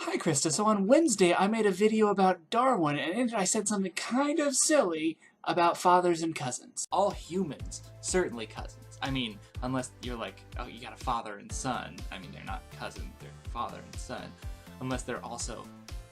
Hi Krista, so on Wednesday I made a video about Darwin and in it I said something kind of silly about fathers and cousins. All humans, certainly cousins. I mean, unless you're like, oh, you got a father and son. I mean, they're not cousins, they're father and son. Unless they're also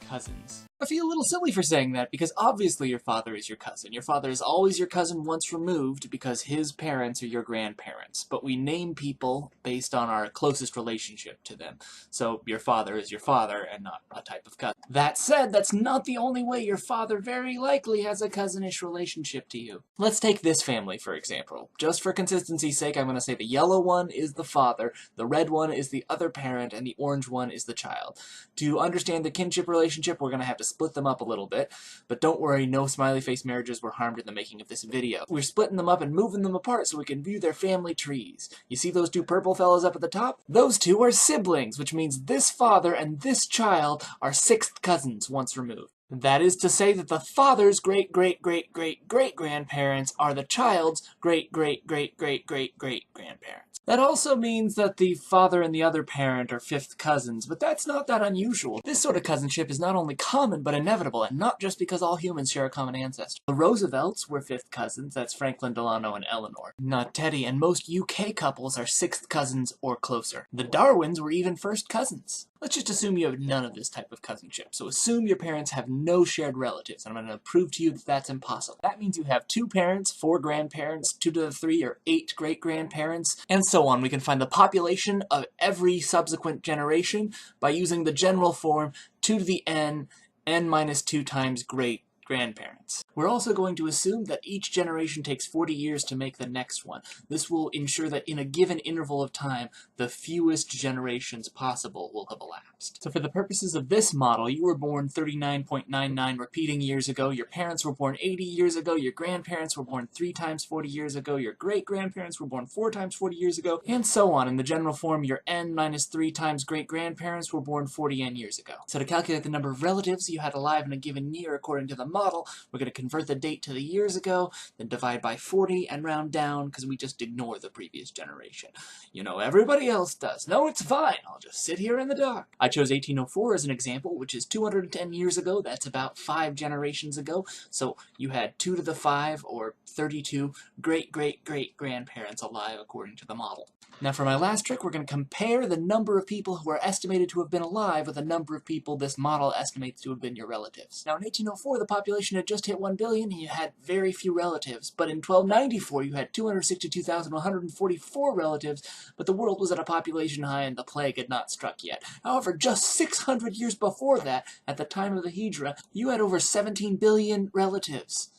cousins. I feel a little silly for saying that because obviously your father is your cousin. Your father is always your cousin once removed because his parents are your grandparents. But we name people based on our closest relationship to them. So your father is your father and not a type of cousin. That said, that's not the only way your father very likely has a cousinish relationship to you. Let's take this family for example. Just for consistency's sake, I'm going to say the yellow one is the father, the red one is the other parent, and the orange one is the child. To understand the kinship relationship, we're going to have to split them up a little bit, but don't worry, no smiley face marriages were harmed in the making of this video. We're splitting them up and moving them apart so we can view their family trees. You see those two purple fellows up at the top? Those two are siblings, which means this father and this child are sixth cousins once removed. That is to say that the father's great-great-great-great-great-grandparents are the child's great-great-great-great-great-great-grandparents. That also means that the father and the other parent are fifth cousins, but that's not that unusual. This sort of cousinship is not only common, but inevitable, and not just because all humans share a common ancestor. The Roosevelts were fifth cousins, that's Franklin Delano and Eleanor, not Teddy, and most UK couples are sixth cousins or closer. The Darwins were even first cousins. Let's just assume you have none of this type of cousinship. So assume your parents have no shared relatives, and I'm going to prove to you that that's impossible. That means you have 2 parents, 4 grandparents, 2 to the 3 or 8 great-grandparents, and so on. We can find the population of every subsequent generation by using the general form 2 to the n minus 2 times great-grandparents. We're also going to assume that each generation takes 40 years to make the next one. This will ensure that in a given interval of time, the fewest generations possible will have elapsed. So for the purposes of this model, you were born 39.99 repeating years ago, your parents were born 80 years ago, your grandparents were born 3 times 40 years ago, your great-grandparents were born 4 times 40 years ago, and so on. In the general form, your n minus 3 times great-grandparents were born 40n years ago. So to calculate the number of relatives you had alive in a given year according to the model, we're going to convert the date to the years ago, then divide by 40 and round down because we just ignore the previous generation. You know, everybody else does. No, it's fine. I'll just sit here in the dark. I chose 1804 as an example, which is 210 years ago. That's about 5 generations ago. So you had 2 to the 5 or 32 great-great-great-grandparents alive according to the model. Now for my last trick, we're going to compare the number of people who are estimated to have been alive with the number of people this model estimates to have been your relatives. Now in 1804, the population had just hit 1 billion and you had very few relatives, but in 1294 you had 262,144 relatives, but the world was at a population high and the plague had not struck yet. However, just 600 years before that, at the time of the Hijra, you had over 17 billion relatives.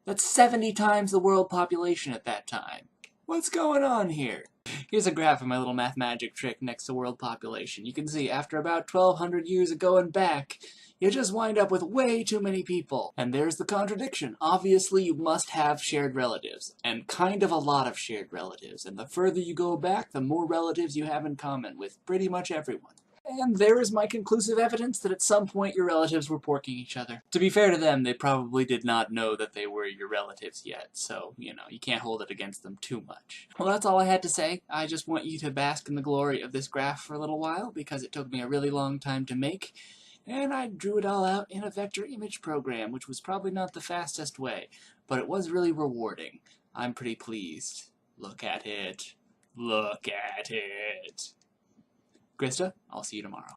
That's 70 times the world population at that time. What's going on here? Here's a graph of my little math magic trick next to world population. You can see after about 1200 years of going back, you just wind up with way too many people. And there's the contradiction. Obviously, you must have shared relatives, and kind of a lot of shared relatives. And the further you go back, the more relatives you have in common with pretty much everyone. And there is my conclusive evidence that at some point your relatives were porking each other. To be fair to them, they probably did not know that they were your relatives yet, so, you know, you can't hold it against them too much. Well, that's all I had to say. I just want you to bask in the glory of this graph for a little while, because it took me a really long time to make, and I drew it all out in a vector image program, which was probably not the fastest way, but it was really rewarding. I'm pretty pleased. Look at it. Look at it. Krista, I'll see you tomorrow.